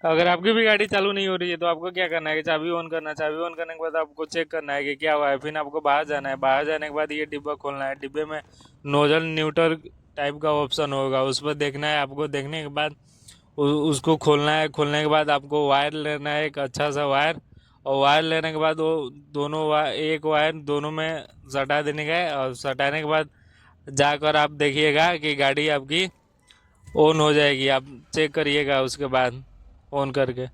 अगर आपकी भी गाड़ी चालू नहीं हो रही है तो आपको क्या करना है कि चाबी ऑन करना है। चाबी ऑन करने के बाद आपको चेक करना है कि क्या हुआ है। फिर आपको बाहर जाना है। बाहर जाने के बाद ये डिब्बा खोलना है। डिब्बे में नोजल न्यूट्रल टाइप का ऑप्शन होगा, उस पर देखना है आपको। देखने के बाद उसको खोलना है। खोलने के बाद आपको वायर लेना है, एक अच्छा सा वायर। और वायर लेने के बाद वो दोनों वायर, एक वायर दोनों में सटा देने का है। और सटाने के बाद जाकर आप देखिएगा कि गाड़ी आपकी ऑन हो जाएगी। आप चेक करिएगा उसके बाद ऑन करके।